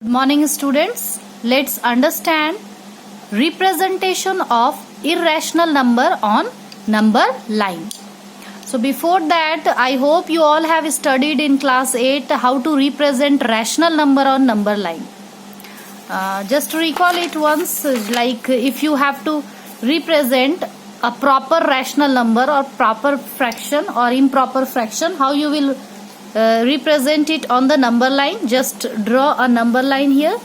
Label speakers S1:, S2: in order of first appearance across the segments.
S1: Good morning students. Let's understand representation of irrational number on number line. So before that, I hope you all have studied in class 8 how to represent rational number on number line. Just to recall it once, like if you have to represent a proper rational number or proper fraction or improper fraction, how you will represent it on the number line. Just draw a number line here.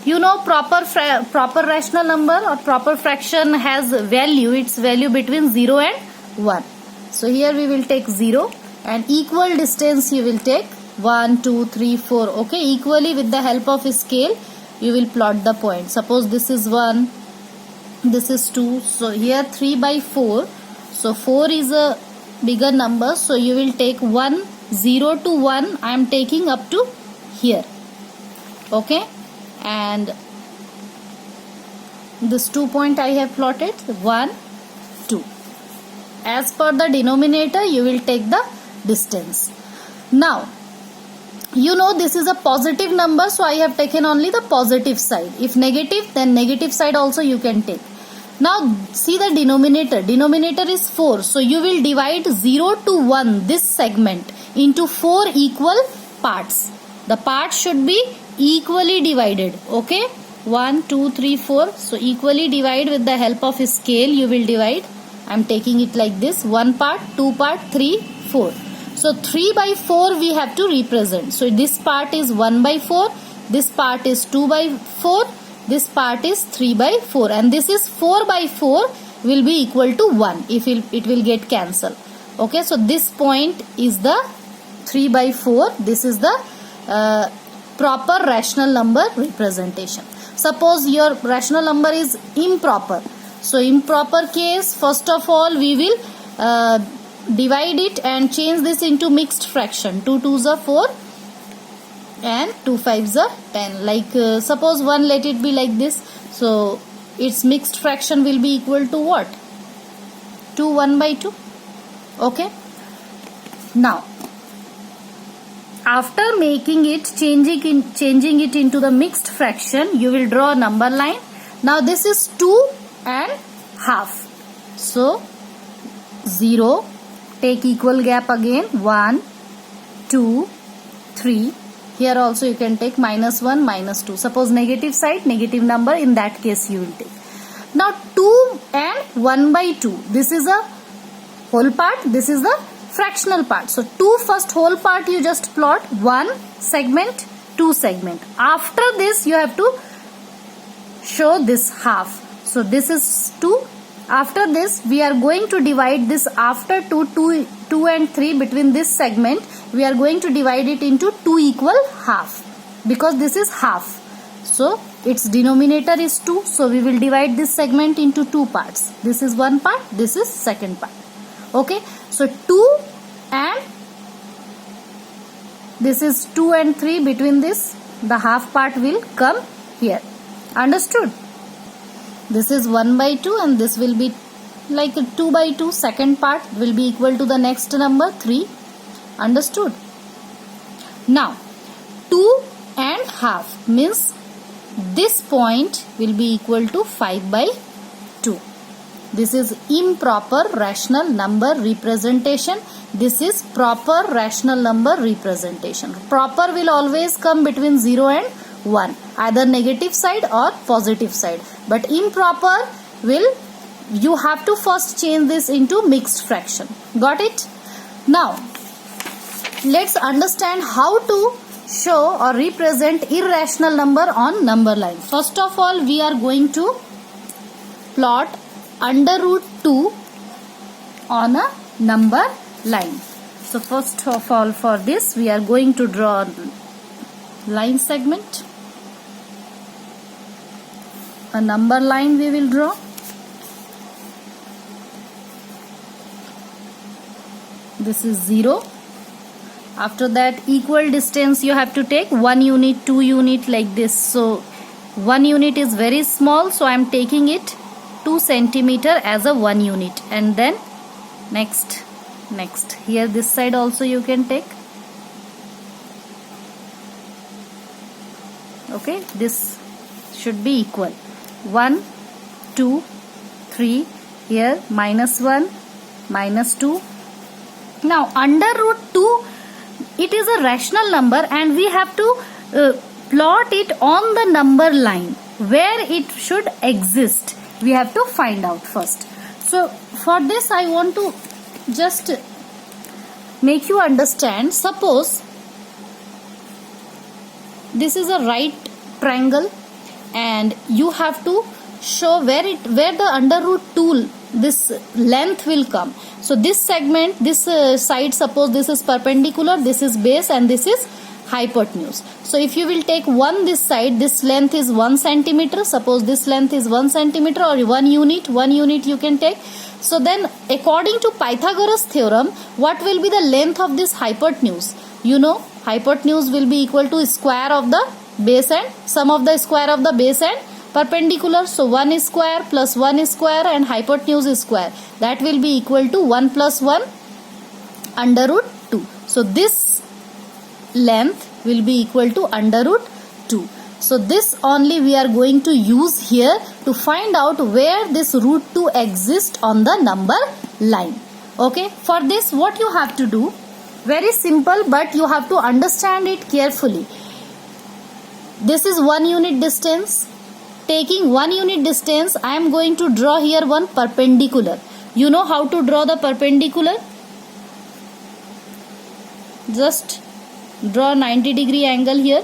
S1: You know, proper rational number or proper fraction has value, its value between 0 and 1. So here we will take 0 and equal distance you will take 1, 2, 3, 4. Okay, equally with the help of a scale you will plot the point. Suppose this is 1, this is 2. So here 3 by 4. So 4 is a bigger number, so you will take 1, 0 to 1 I am taking up to here. Okay, and this 2 point I have plotted 1, 2. As per the denominator you will take the distance. Now you know this is a positive number, so I have taken only the positive side. If negative, then negative side also you can take. Now see the denominator. Denominator is 4. So you will divide 0 to 1, this segment, into 4 equal parts. The parts should be equally divided. Okay, 1, 2, 3, 4. So equally divide with the help of a scale you will divide. I am taking it like this. 1 part, 2 part, 3, 4. So 3 by 4 we have to represent. So this part is 1 by 4. This part is 2 by 4. This part is 3 by 4, and this is 4 by 4 will be equal to 1 if it will get cancelled. Okay, so this point is the 3 by 4. This is the proper rational number representation. Suppose your rational number is improper. So improper case, first of all we will divide it and change this into mixed fraction. 2 2s are 4 and 2 5s are 10. Like suppose 1, let it be like this. So its mixed fraction will be equal to what? 2 1 by 2. Okay. Now after making it, changing it into the mixed fraction, you will draw a number line. Now this is 2 and half. So 0, take equal gap again, 1, 2, 3. Here also you can take -1, -2. Suppose negative side, negative number, in that case you will take. Now 2 and 1 by 2. This is a whole part, this is the fractional part. So 2 first whole part you just plot, 1 segment, 2 segment. After this you have to show this half. So this is 2. After this we are going to divide this after 2 and 3 between this segment. We are going to divide it into 2 equal half because this is half. So its denominator is 2. So we will divide this segment into 2 parts. This is one part, this is second part. Okay. So 2 and this is 2 and 3 between this. The half part will come here. Understood? This is 1 by 2 and this will be like 2 by 2. Second part will be equal to the next number 3. Understood? Now 2 and half means this point will be equal to 5 by 2. This is improper rational number representation. This is proper rational number representation. Proper will always come between 0 and 1, either negative side or positive side. But improper will, you have to first change this into mixed fraction. Got it? Now let's understand how to show or represent irrational number on number line. First of all we are going to plot under root 2 on a number line. So first of all for this we are going to draw a line segment. A number line we will draw. This is 0. After that equal distance you have to take 1 unit, 2 unit, like this. So 1 unit is very small, so I am taking it 2 centimeter as a 1 unit. And then next here this side also you can take Okay, this should be equal. 1, 2, 3, here minus 1, minus 2. Now under root 2, it is a rational number and we have to plot it on the number line where it should exist. We have to find out first. So for this I want to just make you understand. Suppose this is a right triangle and you have to show where the under root 2 this length will come. So this segment, this side, suppose this is perpendicular, this is base and this is hypotenuse. So if you will take 1 this side, this length is 1 centimeter. Suppose this length is 1 centimeter or 1 unit you can take. So then according to Pythagoras theorem, what will be the length of this hypotenuse? You know, hypotenuse will be equal to square of the base and sum of the square of the base and perpendicular. So 1 is square plus 1 is square and hypotenuse is square. That will be equal to 1 plus 1 under root 2. So this length will be equal to under root 2. So this only we are going to use here to find out where this root 2 exists on the number line. Okay, for this what you have to do, very simple, but you have to understand it carefully. This is 1 unit distance. Taking 1 unit distance, I am going to draw here one perpendicular. You know how to draw the perpendicular? Just draw 90-degree angle here.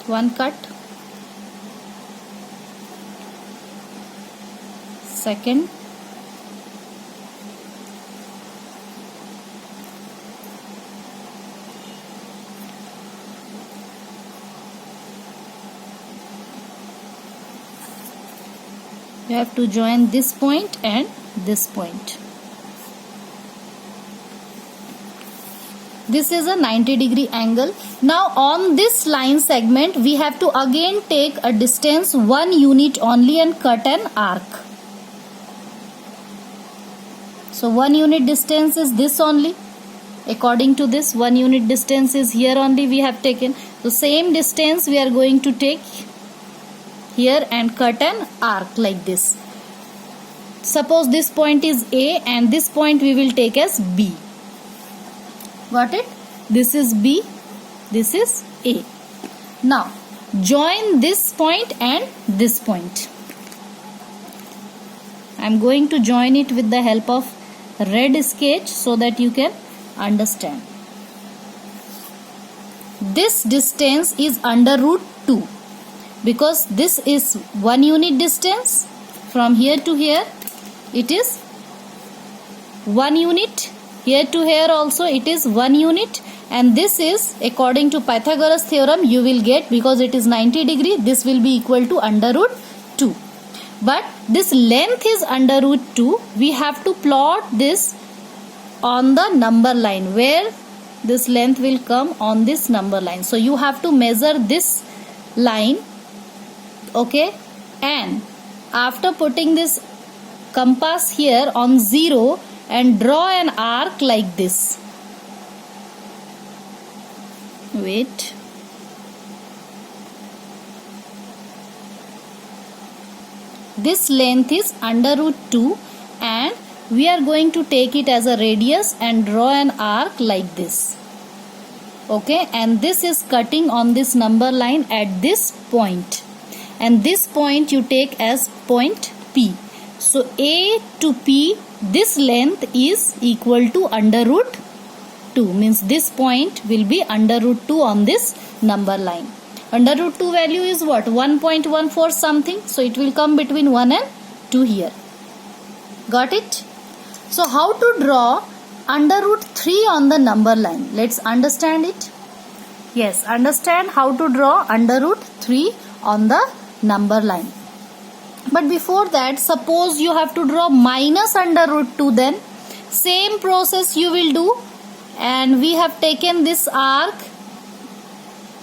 S1: One cut. Second. You have to join this point and this point. This is a 90-degree angle. Now on this line segment, we have to again take a distance 1 unit only and cut an arc. So 1 unit distance is this only. According to this, 1 unit distance is here only we have taken. The same distance we are going to take here and cut an arc like this. Suppose this point is A and this point we will take as B. Got it? This is B, this is A. Now join this point and this point. I am going to join it with the help of red sketch so that you can understand. This distance is under root 2. Because this is 1 unit distance from here to here, it is 1 unit. Here to here also it is 1 unit, and this is according to Pythagoras theorem you will get, because it is 90 degree, this will be equal to under root 2. But this length is under root 2. We have to plot this on the number line where this length will come on this number line. So you have to measure this line. Okay, and after putting this compass here on 0 and draw an arc like this. Wait. This length is under root 2 and we are going to take it as a radius and draw an arc like this. Okay, and this is cutting on this number line at this point. And this point you take as point P. So A to P, this length is equal to under root 2. Means this point will be under root 2 on this number line. Under root 2 value is what? 1.14 something. So it will come between 1 and 2 here. Got it? So how to draw under root 3 on the number line? Let's understand it. Yes, understand how to draw under root 3 on the number line. But before that, suppose you have to draw minus under root 2, then same process you will do, and we have taken this arc,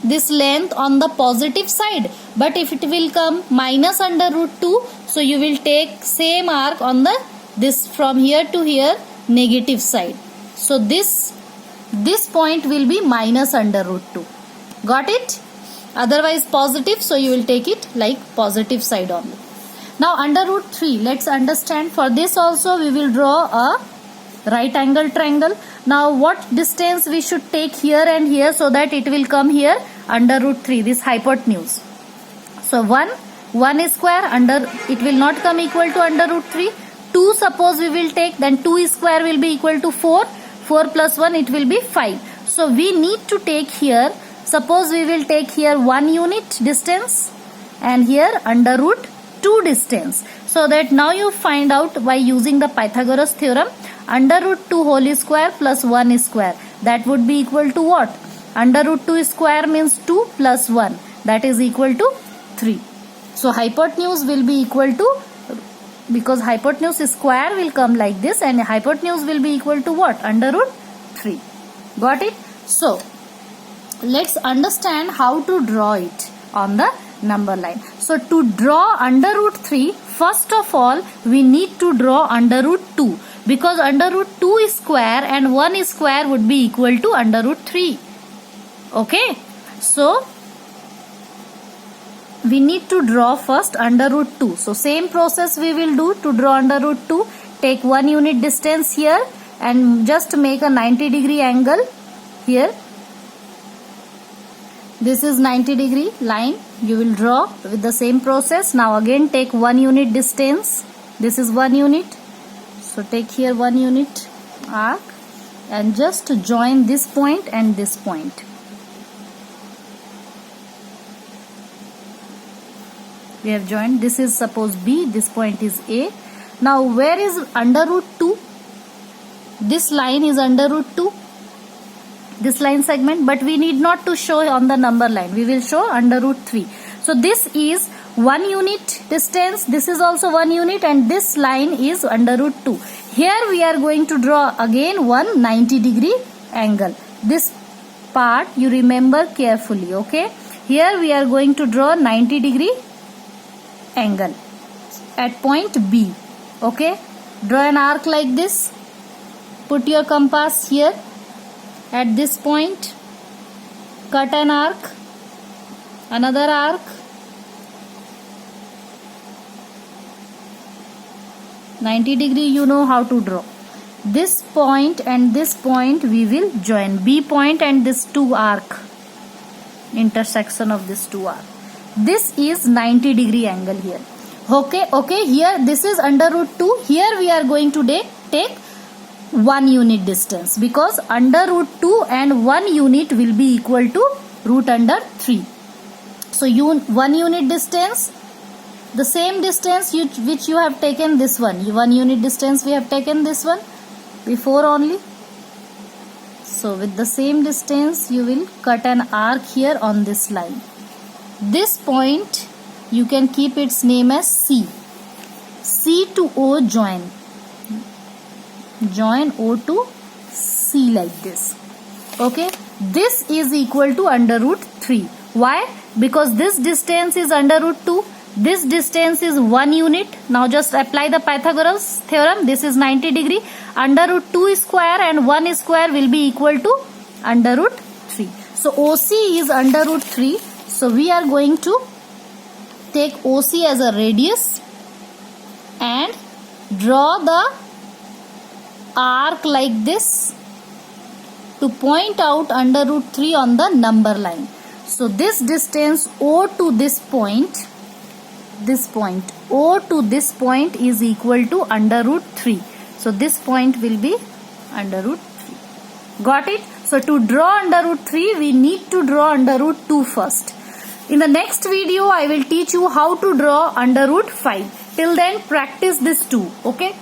S1: this length on the positive side, but if it will come minus under root 2, so you will take same arc on the this from here to here, negative side. So this point will be minus under root 2. Got it? Otherwise positive, so you will take it like positive side only. Now under root 3, let's understand. For this also we will draw a right angle triangle. Now what distance we should take here and here so that it will come here under root 3, this hypotenuse. So 1 is square, under it will not come equal to under root 3. 2 suppose we will take, then 2 is square will be equal to 4. 4 plus 1 it will be 5. So we need to take here, suppose we will take here 1 unit distance and here under root 2 distance. So that now you find out by using the Pythagoras theorem, under root 2 whole square plus 1 square, that would be equal to what? Under root 2 square means 2 plus 1, that is equal to 3. So hypotenuse will be equal to, because hypotenuse square will come like this, and hypotenuse will be equal to what? Under root 3. Got it? So let's understand how to draw it on the number line. So to draw under root 3, first of all we need to draw under root 2, because under root 2 is square and 1 is square would be equal to under root 3. Okay, so we need to draw first under root 2. So same process we will do to draw under root 2. Take 1 unit distance here and just make a 90-degree angle here. This is 90-degree line you will draw with the same process. Now again take 1 unit distance. This is 1 unit. So take here 1 unit arc and just join this point and this point. We have joined. This is suppose B, this point is A. Now where is under root 2? This line is under root 2, this line segment, but we need not to show on the number line. We will show under root 3. So this is 1 unit distance, this is also 1 unit, and this line is under root 2. Here we are going to draw again one 90-degree angle. This part you remember carefully, okay? Here we are going to draw 90-degree angle at point B. Okay, draw an arc like this. Put your compass here at this point. Cut an arc, another arc, 90-degree you know how to draw. This point and this point we will join. B point and this 2 arc, intersection of this 2 arc. This is 90-degree angle here. Okay, here this is under root 2. Here we are going to take 1 unit distance, because under root 2 and 1 unit will be equal to root under 3. So 1 unit distance, the same distance which you have taken this one. 1 unit distance we have taken this one before only. So with the same distance you will cut an arc here on this line. This point you can keep its name as C. C to O join. Join O to C like this. Okay. This is equal to under root 3. Why? Because this distance is under root 2. This distance is 1 unit. Now just apply the Pythagoras theorem. This is 90-degree. Under root 2 is square and 1 is square will be equal to under root 3. So OC is under root 3. So we are going to take OC as a radius and draw the arc like this to point out under root 3 on the number line. So this distance O to this point O to this point is equal to under root 3. So this point will be under root 3. Got it? So to draw under root 3 we need to draw under root 2 first. In the next video I will teach you how to draw under root 5. Till then practice this too. Okay.